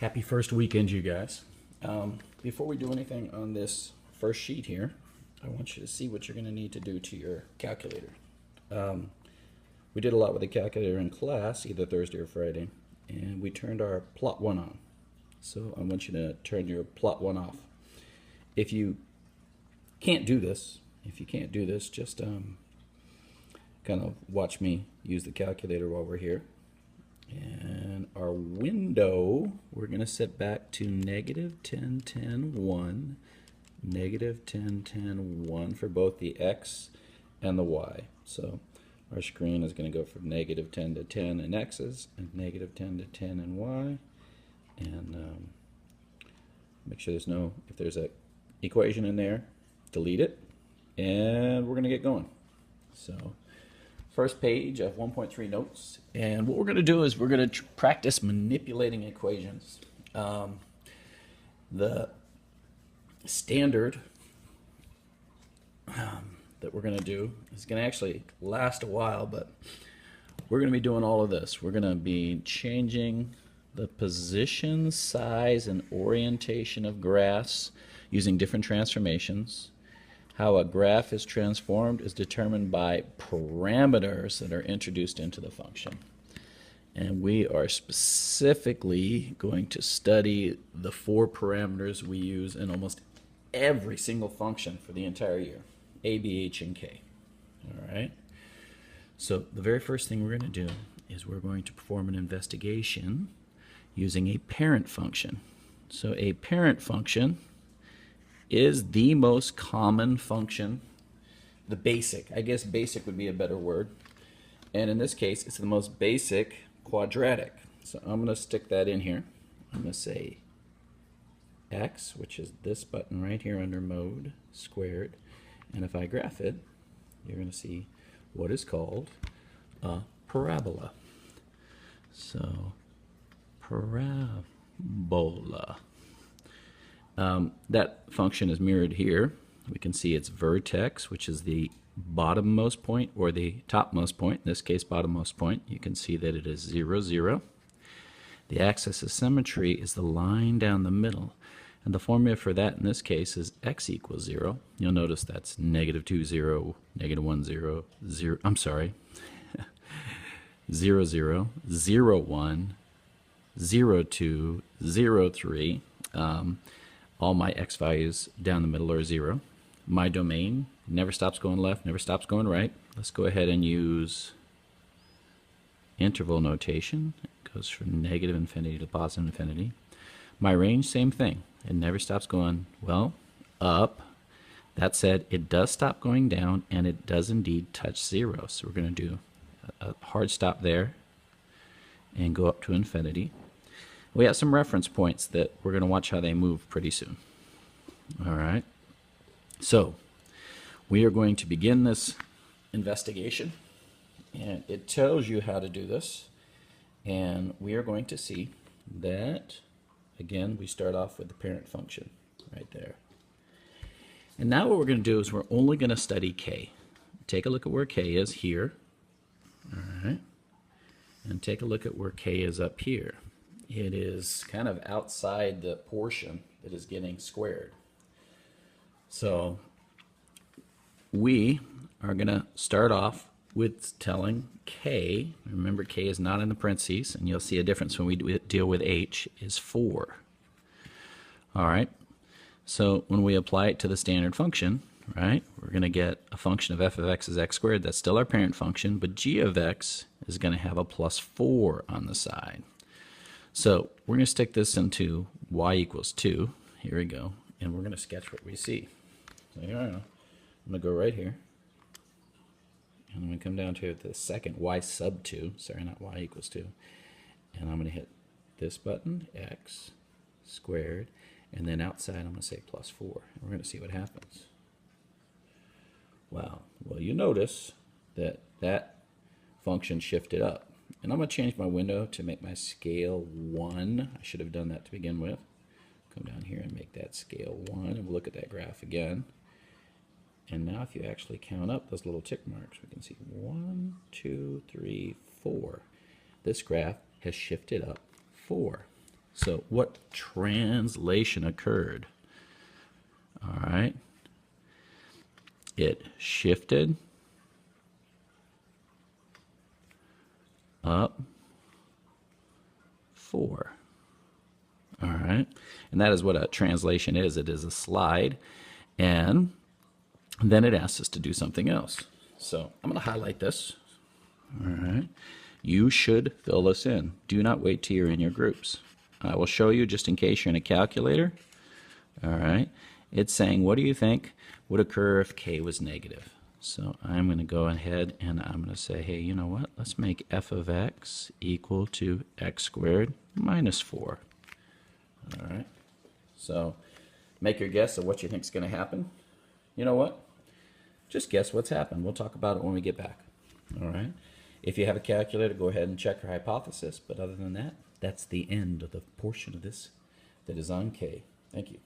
Happy first weekend, you guys. Before we do anything on this first sheet here, I want you to see what you're going to need to do to your calculator. We did a lot with the calculator in class, either Thursday or Friday, and we turned our plot 1 on. So I want you to turn your plot 1 off. If you can't do this, just kind of watch me use the calculator while we're here. And our window, we're going to set back to negative 10, 10, 1, negative 10, 10, 1 for both the x and the y. So our screen is going to go from negative 10 to 10 in x's and negative 10 to 10 in y. And make sure if there's an equation in there, delete it. And we're going to get going. So first page of 1.3 notes, and what we're going to do is we're going to practice manipulating equations. The standard that we're going to do is going to actually last a while, but we're going to be doing all of this. We're going to be changing the position, size, and orientation of graphs using different transformations. How a graph is transformed is determined by parameters that are introduced into the function. And we are specifically going to study the 4 parameters we use in almost every single function for the entire year: a, b, h, and k. All right? So the very first thing we're going to do is we're going to perform an investigation using a parent function. So a parent function is the most common function, the basic. I guess basic would be a better word. And in this case, it's the most basic quadratic. So I'm going to stick that in here. I'm going to say x, which is this button right here under mode, squared. And if I graph it, you're going to see what is called a parabola. So parabola. That function is mirrored here. We can see its vertex, which is the bottommost point or the topmost point, in this case bottommost point. You can see that it is 0, 0. The axis of symmetry is the line down the middle, and the formula for that in this case is x equals 0. You'll notice that's negative 2, 0, negative 1, 0, 0, I'm sorry, 0, 0, 0, 1, 0, 2, 0, 3. All my x values down the middle are 0. My domain never stops going left, never stops going right. Let's go ahead and use interval notation. It goes from negative infinity to positive infinity. My range, same thing. It never stops going, well, up. That said, it does stop going down, and it does indeed touch 0. So we're going to do a hard stop there and go up to infinity. We have some reference points that we're going to watch how they move pretty soon. All right. So we are going to begin this investigation, and it tells you how to do this. And we are going to see that, again, we start off with the parent function right there. And now what we're going to do is we're only going to study k. Take a look at where k is here. All right. And take a look at where k is up here. It is kind of outside the portion that is getting squared. So we are going to start off with telling k, remember k is not in the parentheses, and you'll see a difference when we deal with h, is 4. All right, so when we apply it to the standard function, right, we're going to get a function of f of x is x squared. That's still our parent function, but g of x is going to have a plus 4 on the side. So we're going to stick this into y equals 2. Here we go. And we're going to sketch what we see. So here I am. I'm going to go right here. And I'm going to come down to the second y sub 2. Sorry, not y equals 2. And I'm going to hit this button, x squared. And then outside I'm going to say plus 4. And we're going to see what happens. Wow. Well, you notice that that function shifted up. And I'm going to change my window to make my scale 1. I should have done that to begin with. Come down here and make that scale 1, and we'll look at that graph again. And now if you actually count up those little tick marks, we can see 1, 2, 3, 4. This graph has shifted up 4. So what translation occurred? All right. It shifted up 4. All right. And that is what a translation is. It is a slide. And then it asks us to do something else. So I'm going to highlight this. All right. You should fill this in. Do not wait till you're in your groups. I will show you just in case you're in a calculator. All right. It's saying, what do you think would occur if k was negative? So I'm going to go ahead and I'm going to say, hey, you know what? Let's make f of x equal to x squared minus 4. All right. So make your guess of what you think is going to happen. You know what? Just guess what's happened. We'll talk about it when we get back. All right. If you have a calculator, go ahead and check your hypothesis. But other than that, that's the end of the portion of this that is on K. Thank you.